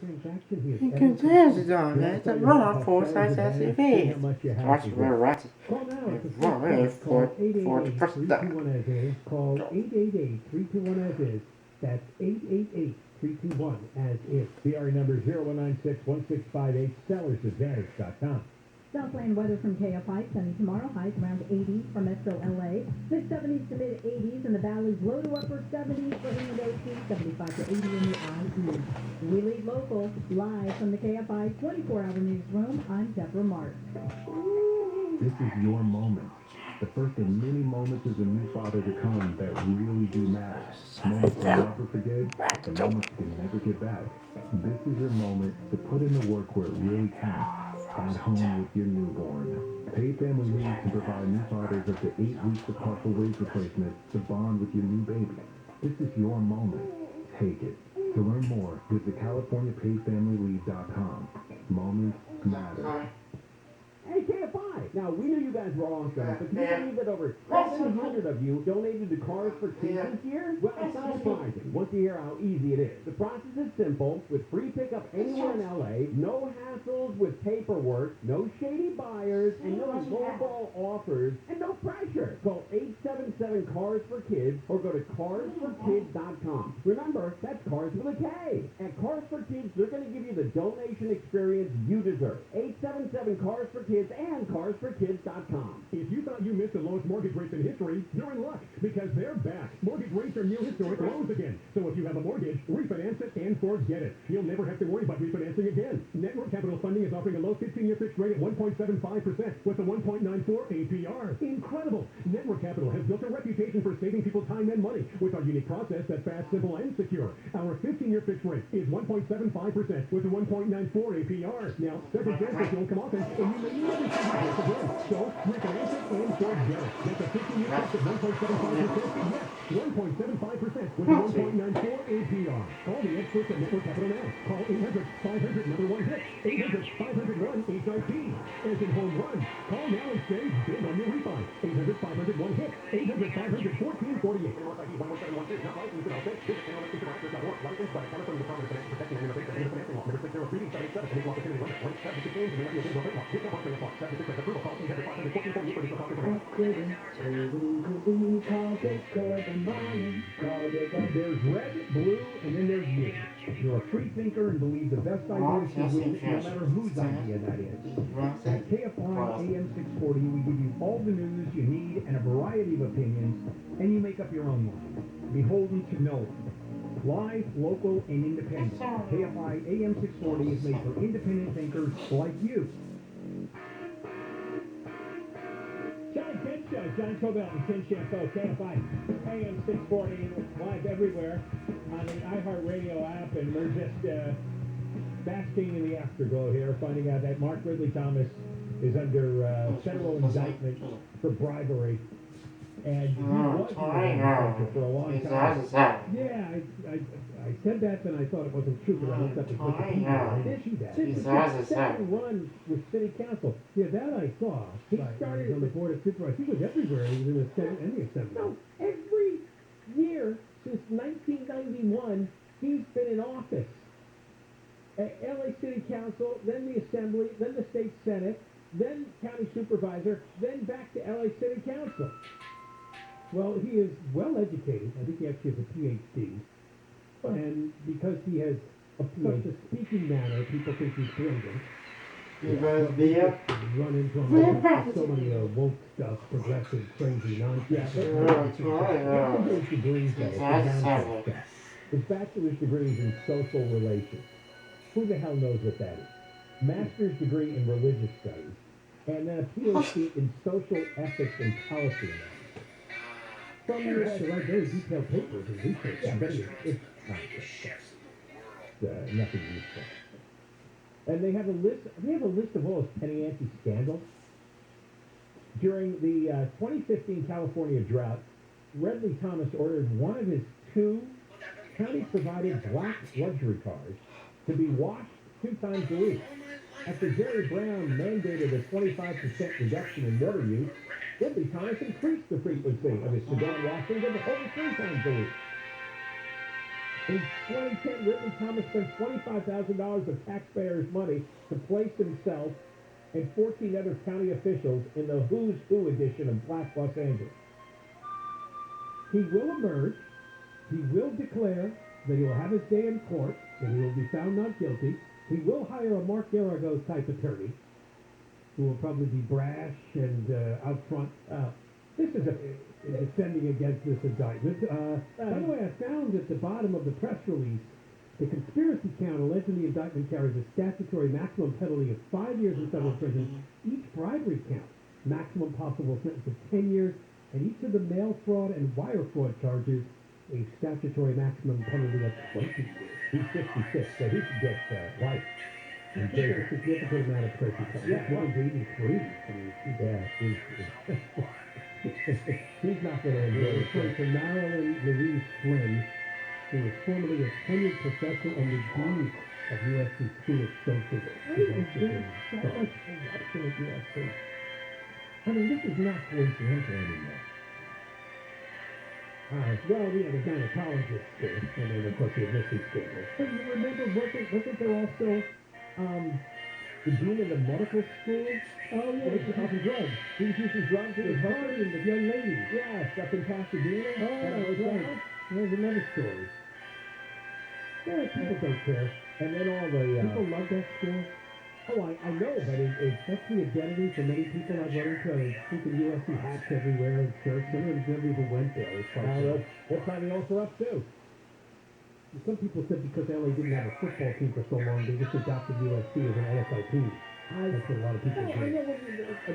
Continues to dominate the run full-size SUVs. Watch the ratchet. For the first time. Call 888-321-AS-IS. That's 888-321 as is. CR number 0196-1658, sellersadvantage.com. Southland weather from KFI. Sunny tomorrow. Highs around 80 for Metro LA. Mid-70s to mid-80s in the valleys. Low to upper 70s for Indonesia. 75 to 80 in the IE. We lead local. Live from the KFI 24-hour newsroom. I'm Deborah Mark. This is your moment. The first of many moments as a new father to come that really do matter. Moments you'll never forget, the moments you can never get back. This is your moment to put in the work where it really counts. At home with your newborn. Paid family leave can provide new fathers up to 8 weeks of partial wage replacement to bond with your new baby. This is your moment. Take it. To learn more, visit CaliforniaPaidFamilyLeave.com. Moments matter. Hey, KFI! Now, we knew you guys were awesome, but can you believe that over 700 of you donated to Cars for Kids this year? Well, it's not surprising once you hear how easy it is. The process is simple, with free pickup anywhere in LA, no hassles with paperwork, no shady buyers, and no lowball offers, and no pressure. Call 877-CARS-FOR-KIDS or go to carsforkids.com. Remember, that's Cars with a K. At Cars for Kids, they're going to give you the donation experience you deserve. 877-CARS-FOR-KIDS and carsforkids.com. If you thought you missed the lowest mortgage rates in history, you're in luck, because they're back. Mortgage rates are near historic lows again. So if you have a mortgage, refinance it and forget it. You'll never have to worry about refinancing again. Network Capital Funding is offering a low 15-year fixed rate at 1.75% with a 1.94 APR. Incredible! Network Capital has built a reputation for saving people time and money with our unique process that's fast, simple, and secure. Our 15-year fixed rate is 1.75% with a 1.94 APR. Now, several benefits don't come often, and you may never see this again. So, refinance it and forget it. That's a 15-year fixed at 1.75%. Yes, 1.75% with a 1.94 APR. Call the experts at Network Capital now. Call 800-500-1-HIT. 800-500-1-HIT. As in home run. Call now and save big on your refi. 800-500-1-HIT. 800-500-1448. NYID 11716. Not licensed in all states. Visit NYSE.org. Licensed by California Department of Financial Protection and Innovation and Financing Law. Number 603-787. Equal opportunity limit. 1 games and may not be a digital rate law. Discount offering apply. Subject to approval. Call 800-500-1448 for additional cost information. There's red, blue, and then there's you. You're a free thinker and believe the best ideas is with it, no matter whose idea that is. At KFI AM 640, we give you all the news you need and a variety of opinions, and you make up your own mind. Beholden to no one. Live, local, and independent. KFI AM 640 is made for independent thinkers like you. John Cobell and Tim Champeau, KFI AM 640, live everywhere on the iHeartRadio app, and we're just basking in the afterglow here, finding out that Mark Ridley Thomas is under federal indictment for bribery. And he was in the for a long time. Yeah, I said that, and I thought it wasn't true, but I looked up and Wikipedia. I did see that. Since his second run with city council. Yeah, that I saw. He started on the board of supervisors. He was everywhere. He was in the Senate and the Assembly. No, every year since 1991, he's been in office. At LA City Council, then the Assembly, then the State Senate, then County Supervisor, then back to LA City Council. Well, he is well educated. I think he actually has a PhD. And because he has such a speaking manner, people think he's brilliant. Run into him with so many woke stuff, progressive, crazy nonsense. His degrees, his bachelor's degree is in social relations. Who the hell knows what that is? Master's degree in religious studies, and then a PhD in social ethics and policy analysis. Some years to write very detailed papers and research. Yeah, but it's nothing useful. And they have a list of all his Penny Ante scandals. During the 2015 California drought, Ridley Thomas ordered one of his 2 county-provided black luxury cars to be washed 2 times a week. After Jerry Brown mandated a 25% reduction in water use, Ridley Thomas increased the frequency of his sedan washing to over 3 times a week. In 2010, Ridley Thomas spent $25,000 of taxpayers' money to place himself and 14 other county officials in the Who's Who edition of Black Los Angeles. He will emerge. He will declare that he will have his day in court, and he will be found not guilty. He will hire a Mark Geragos type attorney who will probably be brash and out front. This is defending against this indictment. By the way, I found at the bottom of the press release, the conspiracy count alleged in the indictment carries a statutory maximum penalty of 5 years in federal prison. Each bribery count, maximum possible sentence of 10 years, and each of the mail fraud and wire fraud charges, a statutory maximum penalty of 20 years. He's 56, so he should get life. And there's a significant amount of prison time. Yeah. This one's 83. I mean, He's not going to enjoy We're it. referring to Marilyn Louise Flynn, who was formerly a tenured professor and the dean of USC School of Social Work. Why is there so much corruption at USC? I mean, this is not coincidental anymore. Well, the gynecologist school, and then of course the admissions scandal. But you remember, wasn't there also The dean of the medical school? Oh yeah, he was using drugs. He was using drugs. He was hustling with young ladies. Yes, up in Pasadena. Oh, that's right. There's another story. Yeah, people don't care. And then all the People love that school. oh, I know, but That's the identity for many people I've run into. I think in USC hats everywhere in church. Some of them never even went there. It's like, they're probably all corrupt too. some people said because LA didn't have a football team for so long, they just adopted USC as an NFL team. That's what a lot of people I do. know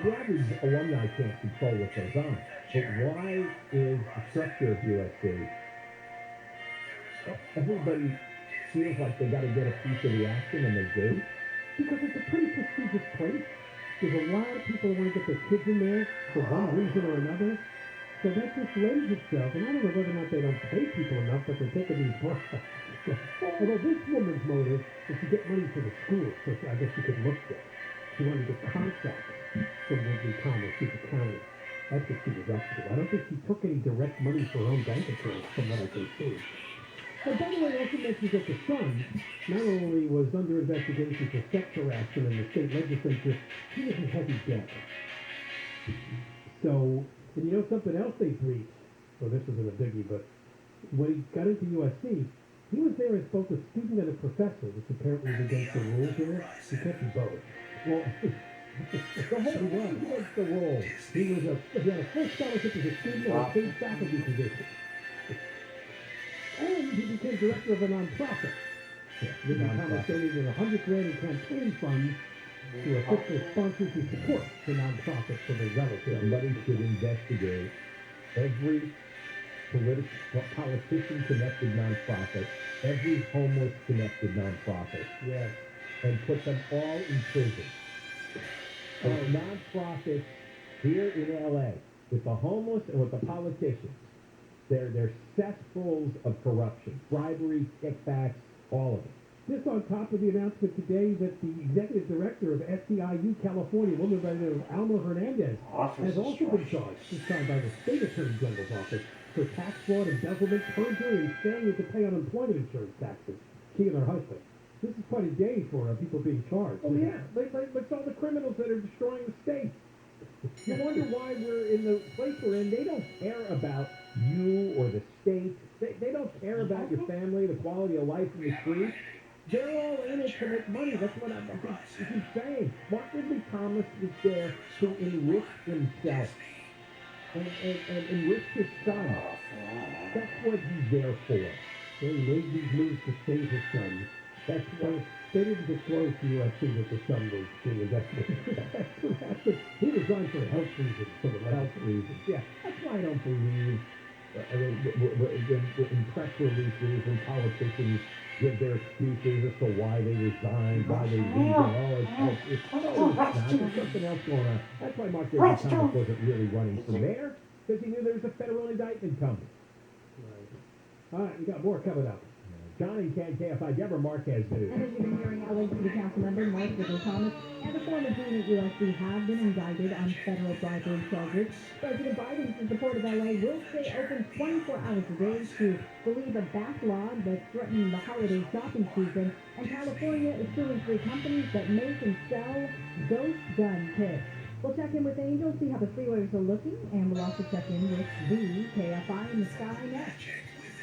the average alumni can't control what goes on, but why is the structure of USC? Everybody feels like they got to get a piece of the action, and they do. Because it's a pretty prestigious place. There's a lot of people that want to get their kids in there for one reason or another. So that just lends itself, and I don't know whether or not they don't pay people enough, but they're taking these broadcasts. Although this woman's motive is to get money for the school, so I guess she could look there. She wanted to get contracts from Ridley Thomas to the county. That's what she was up to. I don't think she took any direct money for her own bank account, from what I can see. But by the way, also mentions that the son not only was under investigation for sex harassment in the state legislature, he was in heavy debt. So, and you know something else they breached? Well, this wasn't a biggie, but when he got into USC, he was there as both a student and a professor, which apparently is against the rules there. You can't be both. Well, the whole was against the rules. He had a full scholarship as a student and a paid faculty position. And he became director of a nonprofit. Ridley Thomas donated $100,000 in campaign funds to official sponsors who support the nonprofit for their relatives. Somebody should investigate every politician-connected nonprofit, every homeless-connected nonprofit, Yes. and put them all in prison. Those nonprofits here in LA, with the homeless and with the politicians, they're cesspools of corruption, bribery, kickbacks, all of it. This on top of the announcement today that the executive director of SEIU California, a woman by the name of Alma Hernandez, has also been charged, this time by the state attorney general's office, for tax fraud, embezzlement, perjury, and failure to pay unemployment insurance taxes. She and her husband. This is quite a day for people being charged. Oh yeah, it's all the criminals that are destroying the state. You wonder why we're in the place we're in. They don't care about you or the state. They don't care about your family, the quality of life in the street. They're all in it to make money. That's what I keep saying. Mark Ridley Thomas was there to enrich himself and enrich his son. That's what he's there for. They made these moves to save his son. That's why they didn't disclose to USC that the son was being investigated. He resigned for health reasons, for the health reasons. Yeah, that's why I don't believe in press releases and politicians give their excuses as to why they resigned, why they leave. It's there's something else going on. That's why Mark Ridley Thomas wasn't really running for mayor, because he knew there was a federal indictment coming. All right, we got more coming up. John and Ken, KFI, Deborah Marquez News. And as you've been hearing, LA Illinois City Council member Mark Thomas and a former dean at USC have been indicted on federal bribery charges. President Biden says the Port of LA will stay open 24 hours a day to relieve a backlog that's threatening the holiday shopping season. And California is suing 3 companies that make and sell ghost gun kits. We'll check in with Angel, see how the freeways are looking, and we'll also check in with the KFI in the sky next.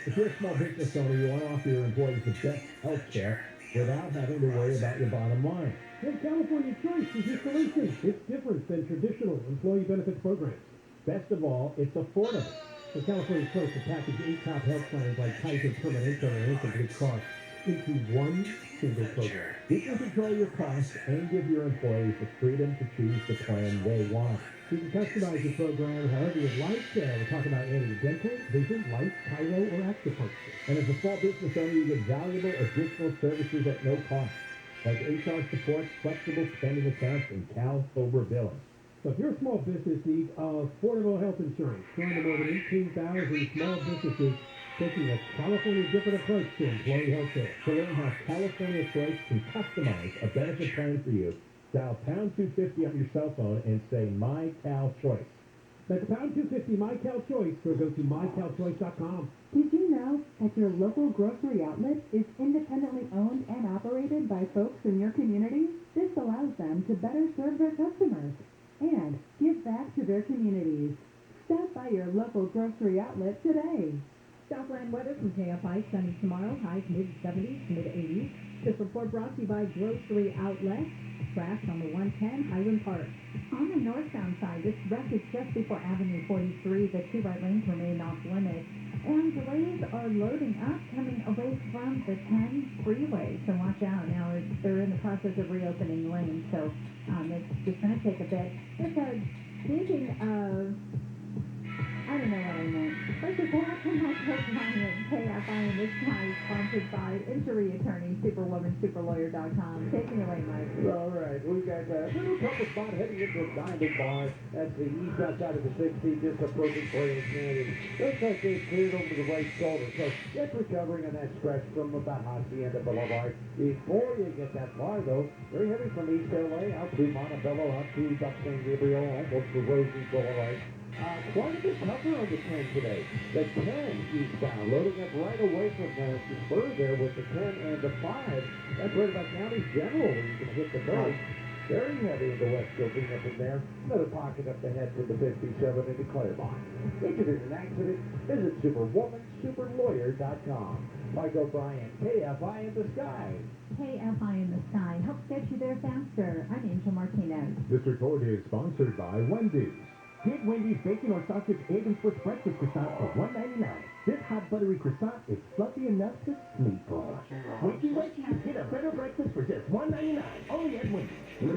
If you're a small business owner, you want to offer your employees the best health care without having to worry about your bottom line. Hey, California Choice is your solution. It's different than traditional employee benefits programs. Best of all, it's affordable. For California Choice to package 8 top health plans like Kaiser Permanente and Incomplete Cost into one single program. You can control your costs and give your employees the freedom to choose the plan they want. You can customize your program however you'd like. We're talking about adding dental, vision, life, chiro, or acupuncture. And as a small business owner, you get valuable additional services at no cost, like HR support, flexible spending accounts, and Cal Cobra billing. So if your small business needs affordable health insurance, join the more than 18,000 small businesses taking a California different approach to employee health care. To learn how California Choice can customize a benefit plan for you, dial pound 250 on your cell phone and say My Cal Choice. That's pound 250 MyCal Choice, or go to mycalchoice.com. Did you know that your local grocery outlet is independently owned and operated by folks in your community? This allows them to better serve their customers and give back to their communities. Stop by your local grocery outlet today. Southland weather from KFI, sunny tomorrow, highs mid-70s, mid-80s. This report brought to you by Grocery Outlet. Crash on the 110 Highland Park. On the northbound side, this wreck is just before Avenue 43. The 2 right lanes remain off limits. And delays are loading up coming away from the 10 freeway. So watch out. Now they're in the process of reopening lanes, so it's just going to take a bit. Just speaking of, I don't know what I meant. First of all, come out to Ryan, KFI in this time, sponsored by injury attorney, superwoman, superlawyer.com. Take me away, Mike. All right, we got a little couple spot heading into a diamond bar. That's the east outside of the 60, just approaching Players Canyon. Looks like they've cleared over the right shoulder, so just recovering on that stretch from about Hacienda Boulevard. Before you get that far, though, very heavy from East LA out through Montebello, out to Dock San Gabriel, almost to Rosie Boulevard. Quite a bit tougher on the 10 today. The 10 eastbound, loading up right away from the spur there with the 10 and the 5. That's right about County General where you can hit the brakes. Very heavy in the West Covina from there. Another pocket up ahead from the 57 into Claremont. If there's an accident, visit superwomansuperlawyer.com. Mike O'Brien, KFI in the Sky. KFI in the sky helps get you there faster. I'm Angel Martinez. This report is sponsored by Wendy's. Get Wendy's bacon or sausage egg and Swiss breakfast croissant for $1.99. This hot buttery croissant is fluffy enough to sleep on. Wakey, get a better breakfast for just $1.99. Only at Wendy's. Hey,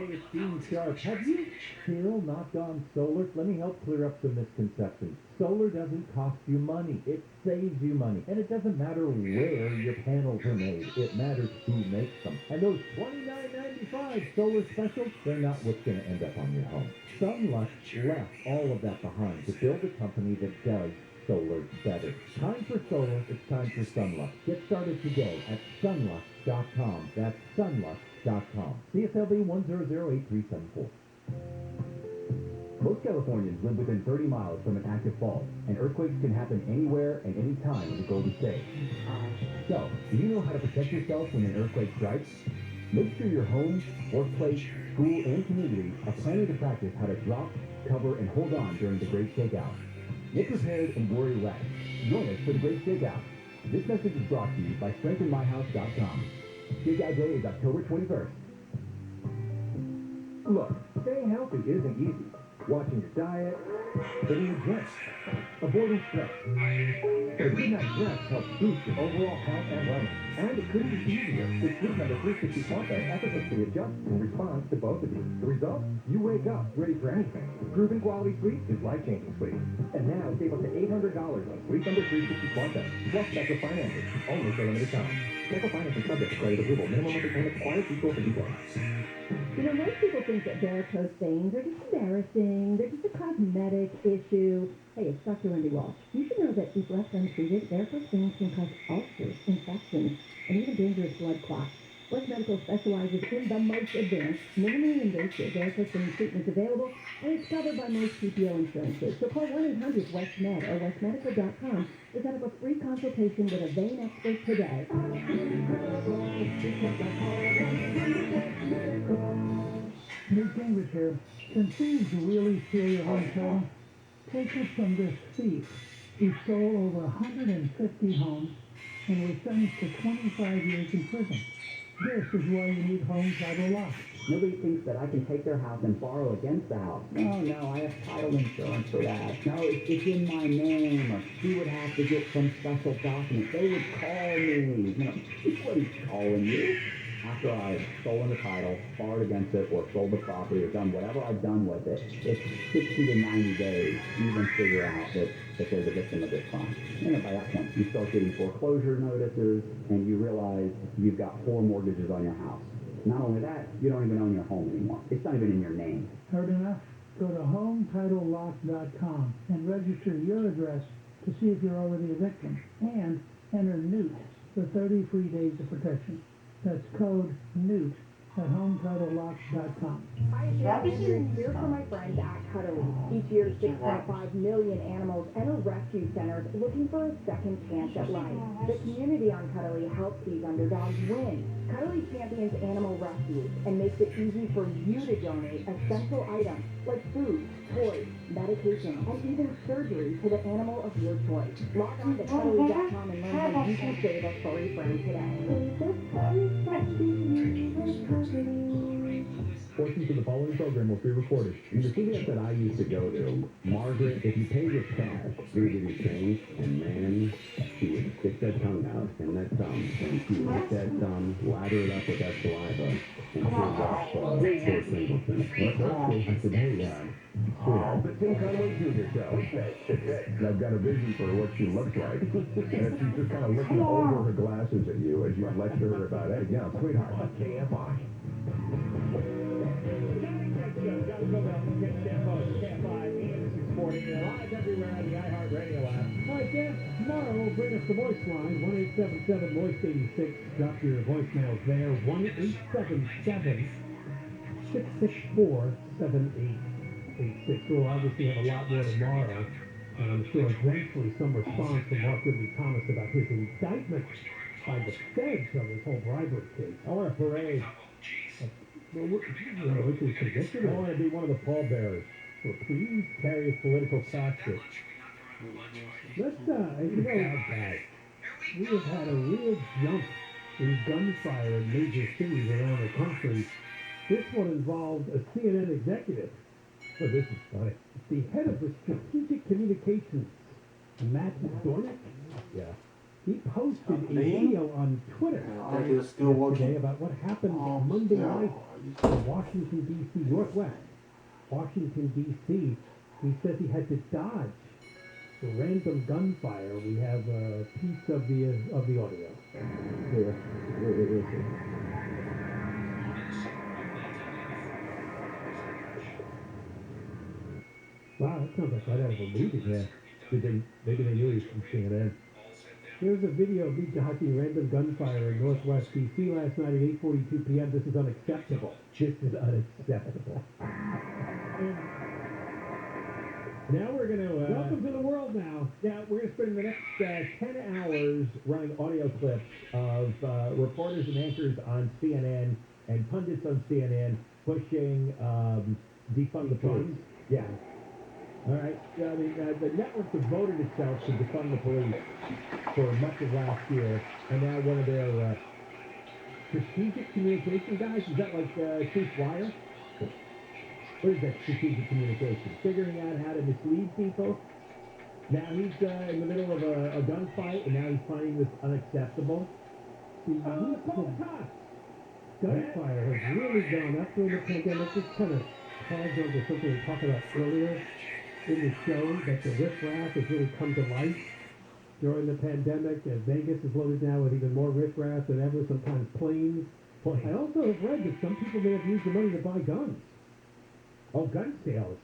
it's Dean Sharp. Have you still knocked on solar? Let me help clear up some misconceptions. Solar doesn't cost you money. It saves you money. And it doesn't matter where your panels are made. It matters who makes them. And those $29.95 solar specials, they're not what's going to end up on your home. Sunluck left all of that behind to build a company that does solar better. Time for solar, it's time for Sunluck. Get started today at sunluck.com. That's sunluck.com. CSLB 1008374. Most Californians live within 30 miles from an active fault, and earthquakes can happen anywhere and any time in the Golden State. So, do you know how to protect yourself when an earthquake strikes? Make sure your home, workplace, school, and community are planning to practice how to drop, cover, and hold on during the Great Shakeout. Get prepared and worry less. Join us for the Great Shakeout. This message is brought to you by StrengthenMyHouse.com. Shakeout Day is October 21st. Look, staying healthy isn't easy. Watching your diet, hitting the gym, avoiding stress. But a good night's rest helps boost your overall health and wellness. And it couldn't be easier with Sleep Number 360 Smart Bed effortlessly adjusts in response to both of you. The result? You wake up ready for anything. Proven quality sleep is life-changing sleep. And now save up to $800 on Sleep Number 360 Smart Bed, plus special financing, only for a limited time. Special financing subject to credit approval. Minimum monthly payment required. See store for details. You know, most people think that varicose veins are just embarrassing. They're just a cosmetic issue. Hey, it's Dr. Wendy Walsh. You should know that if left untreated, varicose veins can cause ulcers, infections, blood clot. West Medical specializes in the most advanced, minimally invasive air cushion treatments available, and it's covered by most PPO insurances. So call 1-800-WEST-MED or westmedical.com to set up a free consultation with a vein expert today. Newt Gingrich here. Can thieves really steal your home title? Take it from this thief. He stole over 150 homes and was sentenced to 25 years in prison. This is why you need home title lock. Nobody thinks that I can take their house and borrow against the house. No, I have title insurance for that. No, it's in my name. Or he would have to get some special document. They would call me. Nobody's calling you. After I've stolen the title, borrowed against it, or sold the property, or done whatever I've done with it, it's 60 to 90 days to even figure out that they're the victim of this crime. And by that point, you start getting foreclosure notices, and you realize you've got 4 mortgages on your house. Not only that, you don't even own your home anymore. It's not even in your name. Heard enough? Go to HometitleLock.com and register your address to see if you're already a victim. And enter Newt for 30 free days of protection. That's code NEWT at HometitleLock.com. Hi, Jen. Here for my friends at Cuddly. Each year, 6.5 million animals enter rescue centers looking for a second chance at life. The community on Cuddly helps these underdogs win. Cuddly champions animal rescue and makes it easy for you to donate essential items like food, toys, medication, and even surgery to the animal of your choice. Log on to Cuddly.com and learn how you can save a furry friend today. Portions of the following program will be recorded. In the CVS that I used to go to, Margaret, if you paid with cash, she would give you change, and man, she would stick that tongue out and that thumb, and she would hit that thumb, lather it up with that saliva, and she would walk George Singleton. I said, hey, sweetheart, the Tim Conway Jr. show. I've got a vision for what she looks like. And she's just kind of looking over her glasses at you as you lecture her about it. Yeah, sweetheart, KFI. Live everywhere on the iHeartRadio app. All right, Dan, tomorrow we'll bring us the voice line, 1-877-VOICE-86. Drop your voicemails there, 1-877-664-7886. We'll obviously have a lot more tomorrow, and I'm sure eventually some response from Mark Ridley Thomas about his indictment by the feds on this whole bribery case. I want a parade. Well, which is predicted? I want to be one of the pallbearers. Well, please carry a political casket. Let's, we have had a real jump in gunfire in major cities around the country. This one involved a CNN executive. Oh, this is funny. The head of the Strategic Communications, Matt Dornick. Yeah. He posted a video on Twitter yesterday about what happened Monday night in Washington, D.C., Northwest Washington, D.C. He says he had to dodge the random gunfire. We have a piece of the audio. Here it is. Wow, that sounds like right out of a movie. Yeah. Maybe they knew he was from CNN. Here's a video of me dodging random gunfire in Northwest D.C. last night at 8:42 p.m. This is unacceptable. This is unacceptable. Now we're going to... welcome to the world now. Now, we're going to spend the next 10 hours running audio clips of reporters and anchors on CNN and pundits on CNN pushing defund the police. Yeah. All right. The network devoted itself to defund the police for much of last year, and now one of their strategic communication guys, is that like Chief Wire? What is that strategic communication? Figuring out how to mislead people? Now he's in the middle of a gunfight, and now he's finding this unacceptable. Gunfire has really gone up during the pandemic. This kind of tags onto something we talked about earlier in the show, that the riffraff has really come to life during the pandemic, and Vegas is loaded now with even more riffraff than ever, sometimes planes. I also have read that some people may have used the money to buy guns. Oh, gun sales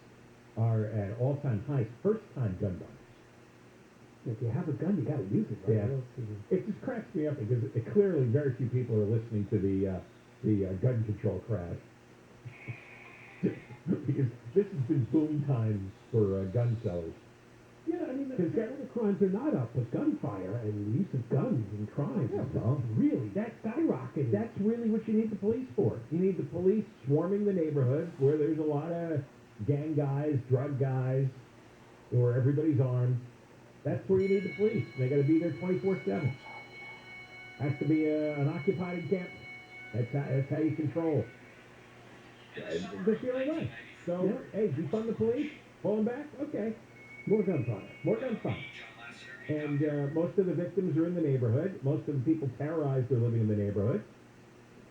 are at all-time highs. First-time gun buyers. If you have a gun, you got to use it. Right? Yeah. It just cracks me up because clearly very few people are listening to the gun control crash. Because this has been boom times for gun sellers. Yeah, I mean, the crimes are not up, but gunfire and the use of guns and crimes, really, that's skyrocketed. That's really what you need the police for. You need the police swarming the neighborhoods where there's a lot of gang guys, drug guys, where everybody's armed. That's where you need the police. They got to be there 24/7. Has to be an occupied encampment. That's how you control. That's the only way. So, hey, defund the police, pull them back, okay. More gunfire. More gunfire. And most of the victims are in the neighborhood. Most of the people terrorized are living in the neighborhood.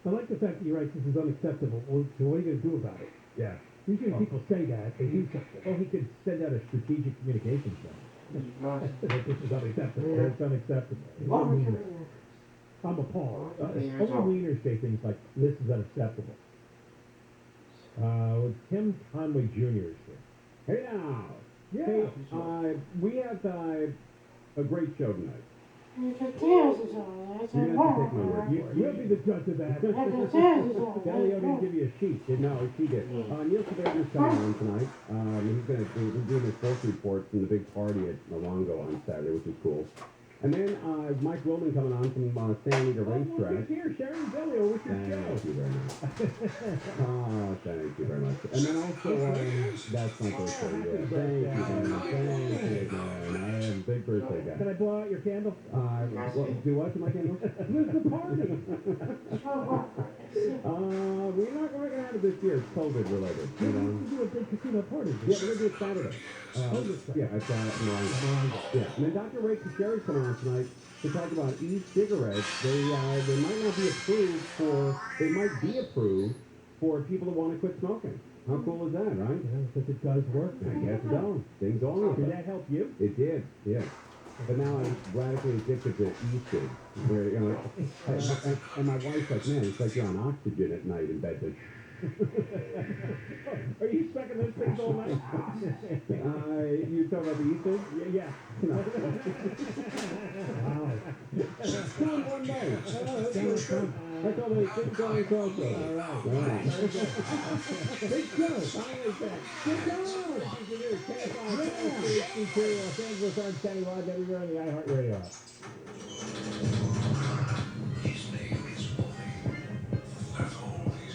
I like the fact that you write this is unacceptable. Well, so what are you going to do about it? Yeah. Usually people say that, they do something. Well, he could send out a strategic communications message. That this is unacceptable. It's unacceptable. I'm appalled. Only wieners say things like, this is unacceptable. Tim Conway Jr. is here. Hey now! Yeah. Hey, we have a great show tonight. You're going to have to take my word for it. You'll be the judge of that. Galileo didn't give you a sheet, did No, he did. Neil Sabager's coming on tonight. He's doing his sports reports from the big party at Malongo on Saturday, which is cool. And then Mike Wilman coming on from San Anita Racetrack. Here, Sharon Galileo, what's your show? Thank you very much. Oh, thank you very much. And then also, that's my birthday. Yeah. Thank you very much. Thank you, man. I am a big birthday guy. Can I blow out your candle? Do what to my candle? Where's the party? We're not going to have it this year. It's COVID related. You know? We do a big casino party. Yeah, we're going to do it Saturday. Yeah, at Malongo. Yeah, and then Dr. Ray Kucheri's coming on tonight to talk about e-cigarettes. They might not be approved for, they might be approved for people that want to quit smoking. How cool is that, right? Yeah, because it does work. I guess so. Things on Did that help you? It did, yeah. But now I'm radically addicted to e-cig, where, you know, and my wife's like, man, it's like you're on oxygen at night in bed. Are you sucking those things all night? You talking about the e-cig? Yeah. No. Wow. Two in one day. That's all they think on the All right. Big show. Finally back. Good job. Los Angeles, Orange County, live everywhere on the iHeartRadio app.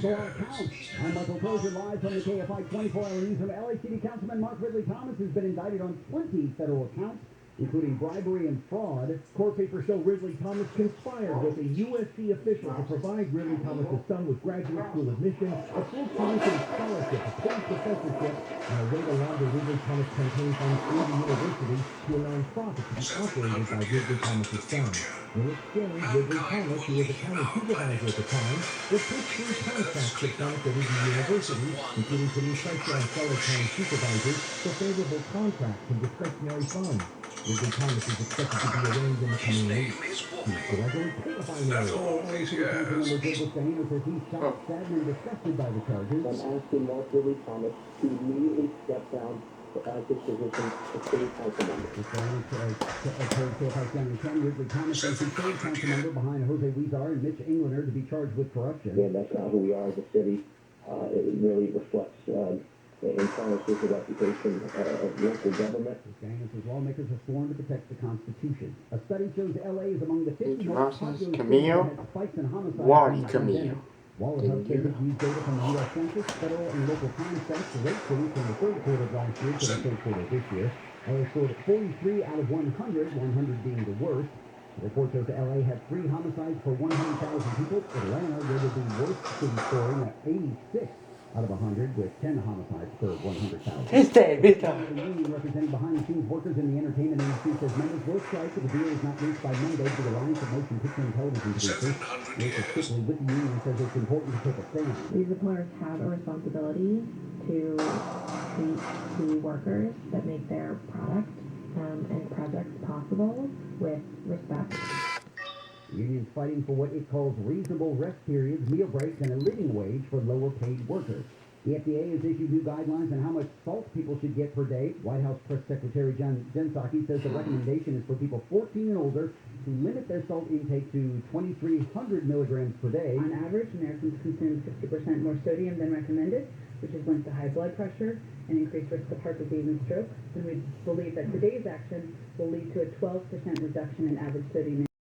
So our count. I'm Michael Crozier, live from the KFI 24-hour news. And LA City Councilman Mark Ridley Thomas has been indicted on 20 federal counts, including bribery and fraud. Court papers show Ridley Thomas conspired with a USC official to provide Ridley Thomas' son with graduate school admission, a full tuition scholarship, a paid professorship, and a way to launder Ridley Thomas campaign funds through the university to a nonprofit to be operated by Ridley Thomas' son. In exchange, Ridley Thomas, who was a county supervisor at the time, would push through contracts that benefited the university, including putting pressure on fellow county supervisors for favorable contracts and discretionary funds. Ridley Thomas is expected to be arraigned in the coming weeks. Gregory Kfi Am. LA City Councilmember Gilbert Sahina says he's shocked, saddened, and disgusted by the charges. I'm asking Mark Ridley Thomas to immediately step down as his position as city council member. According to KFI Channel 10, Ridley Thomas is the third council member behind Jose Huizar and Mitch Englander to be charged with corruption. Again, that's not who we are as a city. It really reflects in Thomas' the reputation of local government. Sahina says lawmakers are sworn to protect the Constitution. A study shows LA is among the 50 most populous cities that had spikes in homicides during the pandemic. Wallace updated these data from the U.S. Census, federal and local crime stats to rate cities from the third quarter of last year to the third quarter of this year. LA scored at 43 out of 100, 100 being the worst. The report shows that LA had 3 homicides per 100,000 people. Atlanta rated the worst city, scoring at 86 out of 100, with 10 homicides per 100,000. The union representing behind-the-scenes workers in the entertainment industry says members will strike if the deal is not reached by Monday to the Alliance of Motion Picture and Television Producers. Workers quickly with the union says it's important to take a stand. These employers have a responsibility to treat the workers that make their product and projects possible with respect. The union's fighting for what it calls reasonable rest periods, meal breaks, and a living wage for lower-paid workers. The FDA has issued new guidelines on how much salt people should get per day. White House Press Secretary Jen Psaki says the recommendation is for people 14 and older to limit their salt intake to 2,300 milligrams per day. On average, Americans consume 60% more sodium than recommended, which is linked to high blood pressure and increased risk of heart disease and stroke. And we believe that today's action will lead to a 12% reduction in average sodium